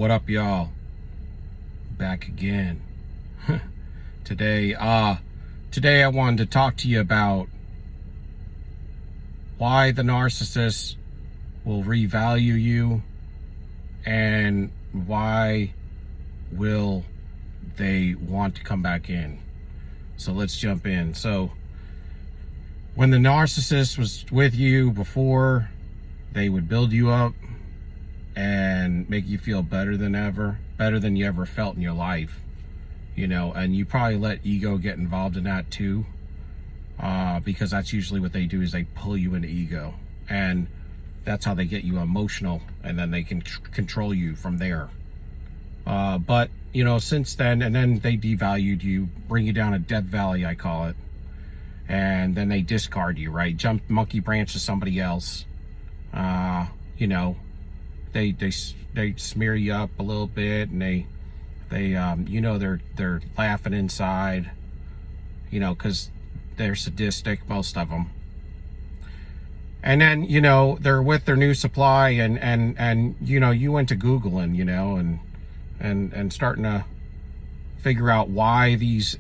What up, y'all? Back again. Today I wanted to talk to you about why the narcissist will revalue you and why will they want to come back in. So let's jump in. So when the narcissist was with you before, they would build you up and make you feel better than you ever felt in your life, you know, and you probably let ego get involved in that too, because that's usually what they do, is they pull you into ego, and that's how they get you emotional, and then they can control you from there. But you know, since then, and then they devalued you, bring you down a death valley, I call it, and then they discard you, right? Jump monkey branch to somebody else. You know, they smear you up a little bit, and they you know, they're laughing inside, you know, because they're sadistic, most of them. And then, you know, they're with their new supply, and you know, you went to Googling, you know, and starting to figure out why these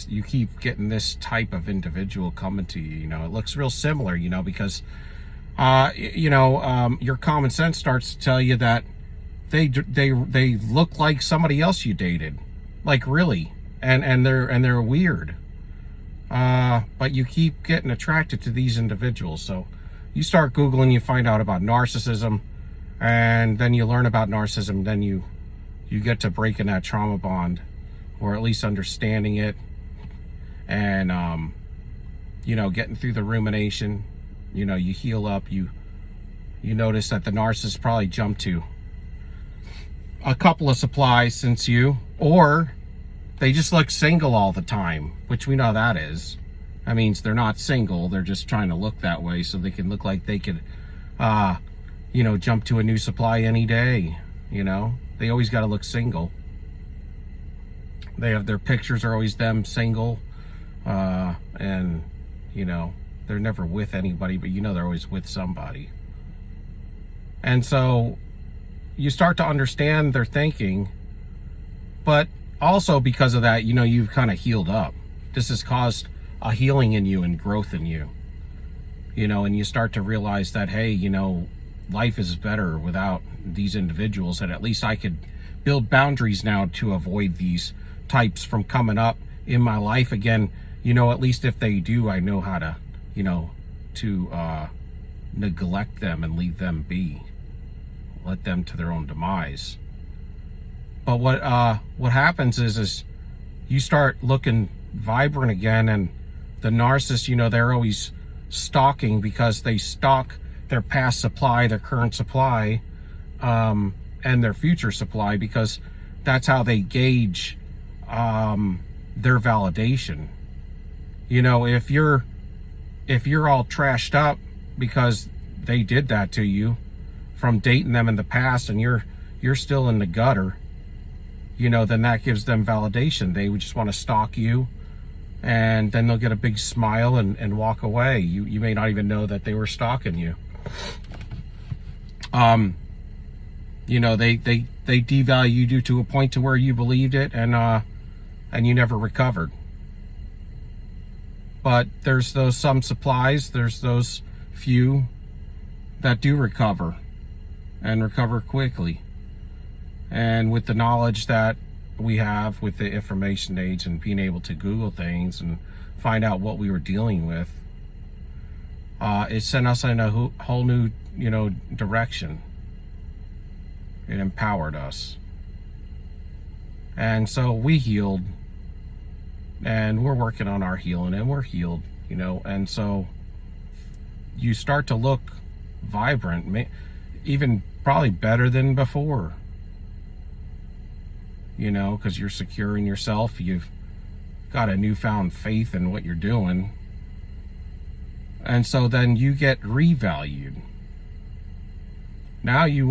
you keep getting this type of individual coming to you. You know, it looks real similar, you know, because you know, your common sense starts to tell you that they look like somebody else you dated, like really, and they're weird, but you keep getting attracted to these individuals. So you start Googling, you find out about narcissism, and then you learn about narcissism. Then you get to breaking that trauma bond, or at least understanding it, and you know, getting through the rumination. You know, you heal up, you notice that the narcissist probably jumped to a couple of supplies since you, or they just look single all the time, which we know that is. That means they're not single, they're just trying to look that way so they can look like they could, you know, jump to a new supply any day. You know, they always got to look single. They have their pictures are always them single, and you know, they're never with anybody, but you know, they're always with somebody. And so you start to understand their thinking, but also because of that, you know, you've kind of healed up. This has caused a healing in you and growth in you, you know, and you start to realize that, hey, you know, life is better without these individuals, and at least I could build boundaries now to avoid these types from coming up in my life again. You know, at least if they do, I know how to, you know, to neglect them and leave them be, let them to their own demise. But what happens is you start looking vibrant again, and the narcissist, you know, they're always stalking, because they stalk their past supply, their current supply, and their future supply, because that's how they gauge their validation. You know, if you're all trashed up because they did that to you from dating them in the past, and you're still in the gutter, you know, then that gives them validation. They would just want to stalk you, and then they'll get a big smile and walk away. You may not even know that they were stalking you. You know, they devalued you to a point to where you believed it, and you never recovered. But there's those some supplies, there's those few that do recover, and recover quickly. And with the knowledge that we have with the information age, and being able to Google things and find out what we were dealing with, it sent us in a whole new, you know, direction. It empowered us. And so we healed, and we're working on our healing, and we're healed, you know. And so you start to look vibrant, even probably better than before, you know, because you're secure in yourself. You've got a newfound faith in what you're doing. And so then you get revalued. Now you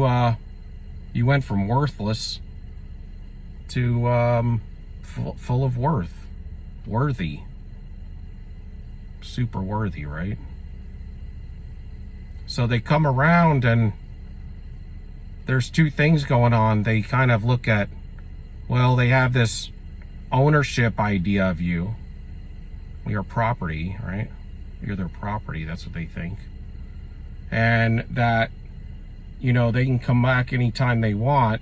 went from worthless to full of worthy, super worthy, right? So they come around, and there's two things going on. They kind of look at, well, they have this ownership idea of you. You're property, right? You're their property. That's what they think. And that, you know, they can come back anytime they want,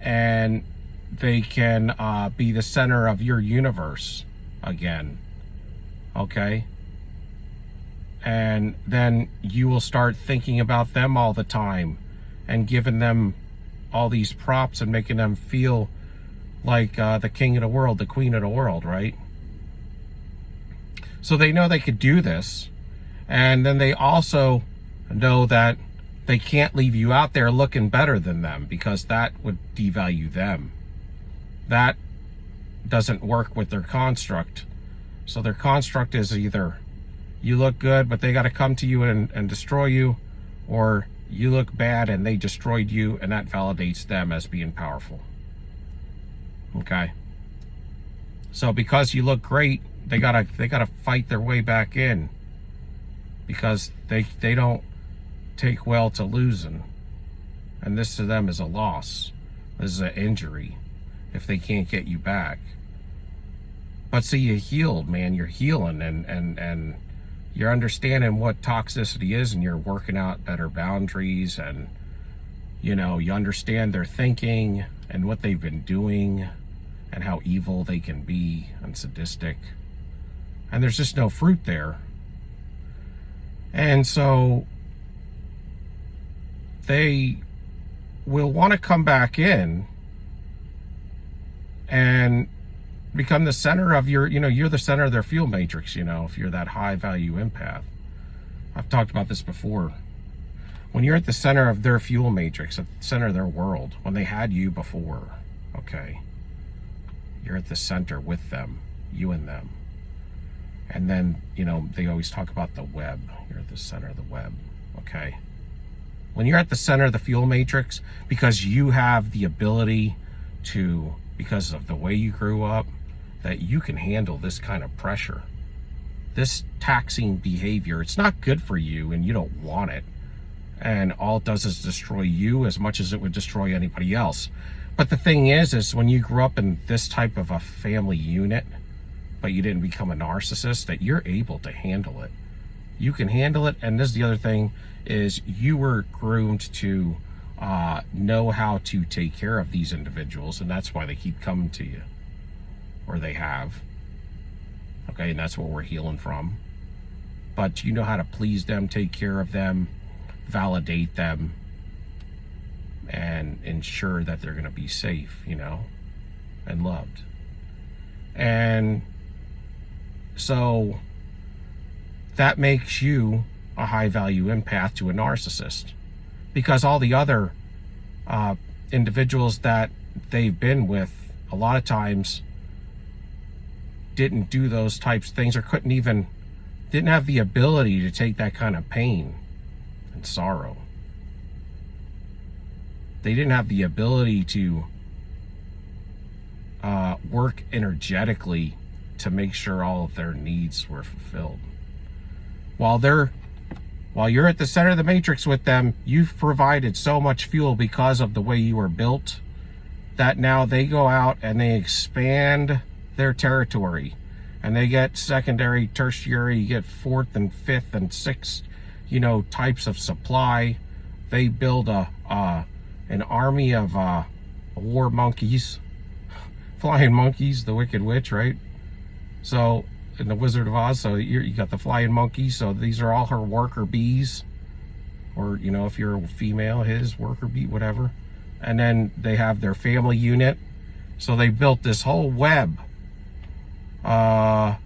and they can be the center of your universe again. Okay? And then you will start thinking about them all the time and giving them all these props and making them feel like the king of the world, the queen of the world, right? So they know they could do this. And then they also know that they can't leave you out there looking better than them, because that would devalue them. That doesn't work with their construct. So their construct is either you look good, but they got to come to you and destroy you, or you look bad and they destroyed you, and that validates them as being powerful. Okay? So because you look great, they gotta fight their way back in, because they don't take well to losing, and this to them is a loss. This is an injury if they can't get you back. But see, you healed, man. You're healing, and you're understanding what toxicity is, and you're working out better boundaries, and you know, you understand their thinking and what they've been doing and how evil they can be and sadistic. And there's just no fruit there. And so they will want to come back in and become the center of your, you know, you're the center of their fuel matrix, you know, if you're that high value empath. I've talked about this before. When you're at the center of their fuel matrix, at the center of their world, when they had you before, okay, you're at the center with them, you and them. And then, you know, they always talk about the web. You're at the center of the web, okay? When you're at the center of the fuel matrix, because you have the ability to, because of the way you grew up, that you can handle this kind of pressure, this taxing behavior. It's not good for you, and you don't want it. And all it does is destroy you as much as it would destroy anybody else. But the thing is when you grew up in this type of a family unit, but you didn't become a narcissist, that you're able to handle it. You can handle it. And this is the other thing, is you were groomed to know how to take care of these individuals, and that's why they keep coming to you, or they have. Okay, and that's what we're healing from. But you know how to please them, take care of them, validate them, and ensure that they're going to be safe, you know, and loved. And so that makes you a high value empath to a narcissist, because all the other individuals that they've been with a lot of times didn't do those types of things, or didn't have the ability to take that kind of pain and sorrow. They didn't have the ability to work energetically to make sure all of their needs were fulfilled. While you're at the center of the matrix with them, you've provided so much fuel because of the way you were built, that now they go out and they expand their territory, and they get secondary, tertiary, you get fourth and fifth and sixth, you know, types of supply. They build an army of war monkeys, flying monkeys, the Wicked Witch, right? So in the Wizard of Oz, so you got the flying monkeys. So these are all her worker bees, or, you know, if you're a female, his worker bee, whatever. And then they have their family unit. So they built this whole web, and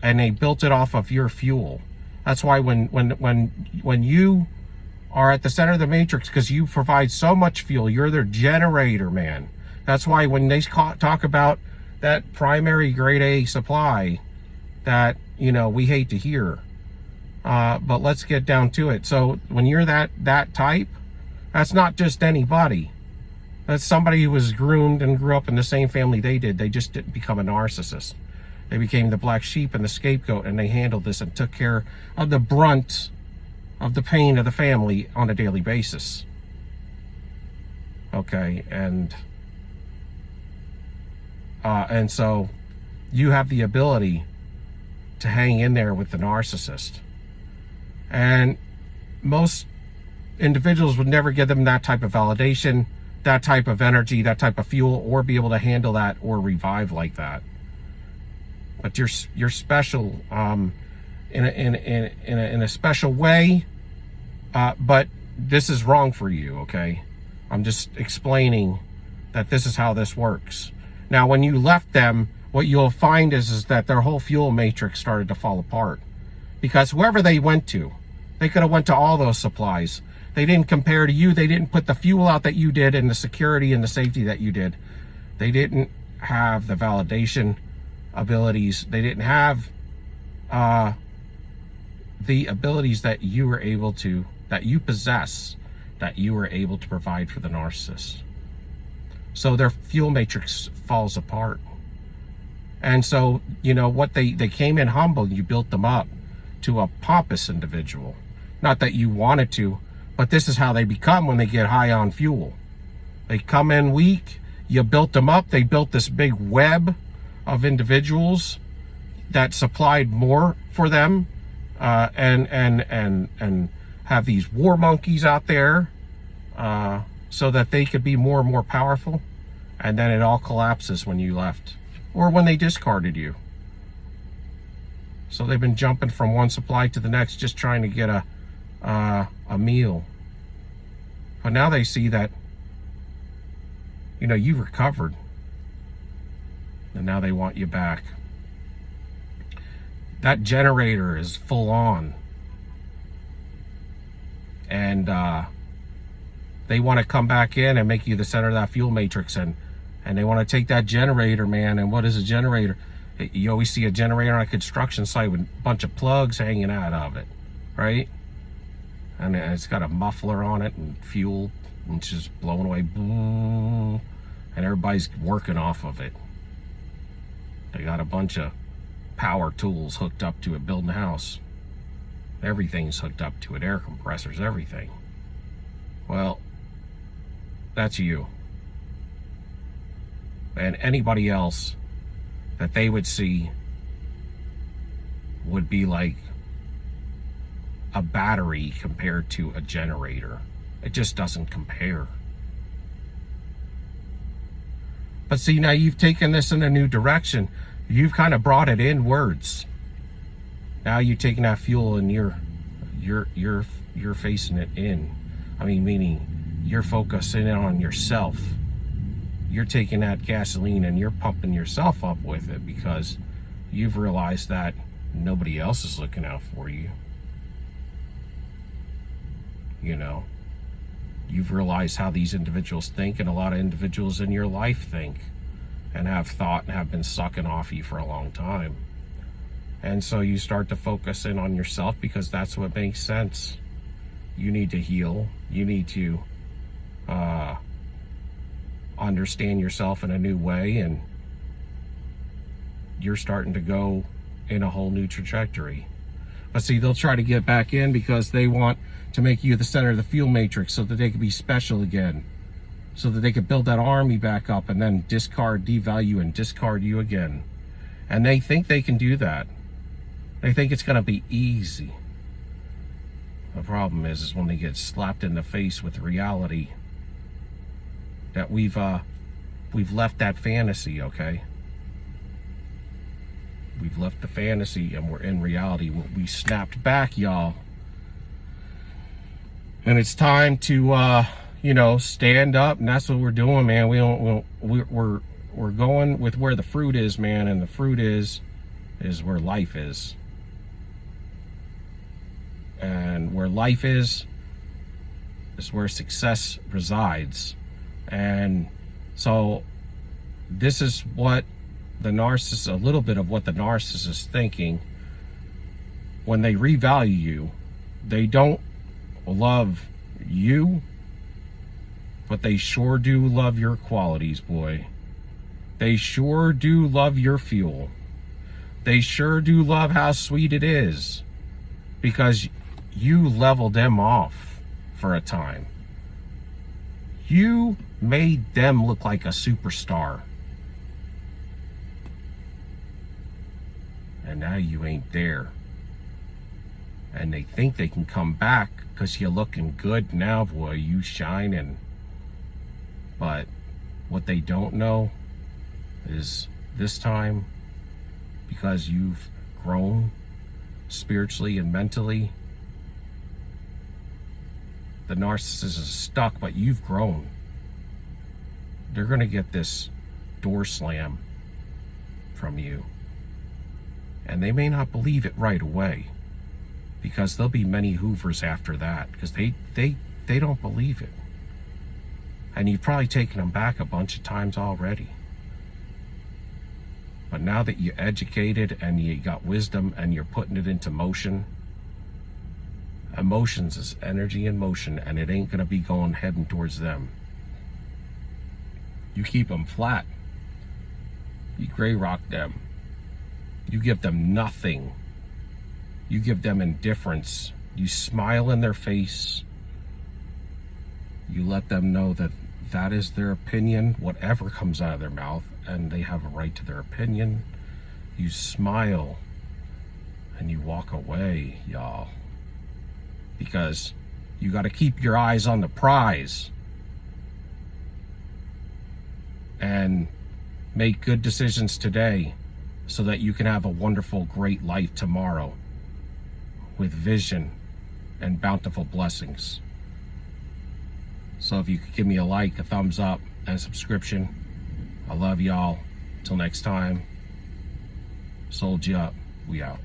they built it off of your fuel. That's why when you are at the center of the matrix, because you provide so much fuel, you're their generator, man. That's why when they talk about that primary grade A supply, that, you know, we hate to hear, but let's get down to it. So when you're that type, that's not just anybody. That's somebody who was groomed and grew up in the same family they did. They just didn't become a narcissist. They became the black sheep and the scapegoat, and they handled this and took care of the brunt of the pain of the family on a daily basis. Okay, and so you have the ability to hang in there with the narcissist. And most individuals would never give them that type of validation, that type of energy, that type of fuel, or be able to handle that or revive like that. But you're special in a special way. But this is wrong for you, okay? I'm just explaining that this is how this works. Now, when you left them, what you'll find is that their whole fuel matrix started to fall apart. Because whoever they went to, they could have went to all those supplies. They didn't compare to you. They didn't put the fuel out that you did and the security and the safety that you did. They didn't have the validation abilities. They didn't have the abilities that you were able to, that you possess, that you were able to provide for the narcissist. So their fuel matrix falls apart. And so, you know, what they came in humble, you built them up to a pompous individual. Not that you wanted to, but this is how they become when they get high on fuel. They come in weak, you built them up, they built this big web of individuals that supplied more for them, and have these war monkeys out there, so that they could be more and more powerful. And then it all collapses when you left, or when they discarded you. So they've been jumping from one supply to the next, just trying to get a meal. But now they see that, you know, you've recovered, and now they want you back. That generator is full on, and they want to come back in and make you the center of that fuel matrix, and they want to take that generator, man. And what is a generator? You always see a generator on a construction site with a bunch of plugs hanging out of it, right? And it's got a muffler on it and fuel, and it's just blowing away, and everybody's working off of it. They got a bunch of power tools hooked up to it, building a house. Everything's hooked up to it, air compressors, everything. Well, that's you. And anybody else that they would see would be like a battery compared to a generator. It just doesn't compare. But see, now you've taken this in a new direction. You've kind of brought it inwards. Now you're taking that fuel and you're facing it in. I mean, meaning you're focusing on yourself. You're taking that gasoline and you're pumping yourself up with it, because you've realized that nobody else is looking out for you. You know, you've realized how these individuals think, and a lot of individuals in your life think and have thought and have been sucking off you for a long time. And so you start to focus in on yourself, because that's what makes sense. You need to heal. You need to understand yourself in a new way, and you're starting to go in a whole new trajectory. But see, they'll try to get back in because they want to make you the center of the fuel matrix, so that they can be special again, so that they can build that army back up and then discard, devalue, and discard you again. And they think they can do that. They think it's going to be easy. The problem is when they get slapped in the face with reality that we've left that fantasy, okay? We've left the fantasy and we're in reality. We snapped back, y'all. And it's time to, you know, stand up, and that's what we're doing, man. We're going with where the fruit is, man, and the fruit is where life is. And where life is where success resides. And so this is what the narcissist, a little bit of what the narcissist is thinking. When they revalue you, they don't love you, but they sure do love your qualities, boy. They sure do love your fuel. They sure do love how sweet it is, because you leveled them off for a time. You made them look like a superstar. And now you ain't there. And they think they can come back because you're looking good now, boy, you shining. But what they don't know is this time, because you've grown spiritually and mentally, the narcissist is stuck, but you've grown. They're going to get this door slam from you. And they may not believe it right away, because there'll be many Hoovers after that, because they don't believe it. And you've probably taken them back a bunch of times already. But now that you're educated and you got wisdom and you're putting it into motion, emotions is energy in motion, and it ain't going to be going heading towards them. You keep them flat. You gray rock them. You give them nothing. You give them indifference. You smile in their face. You let them know that that is their opinion, whatever comes out of their mouth, and they have a right to their opinion. You smile and you walk away, y'all. Because you got to keep your eyes on the prize and make good decisions today so that you can have a wonderful, great life tomorrow with vision and bountiful blessings. So if you could give me a like, a thumbs up, and a subscription, I love y'all. Till next time, sold you up. We out.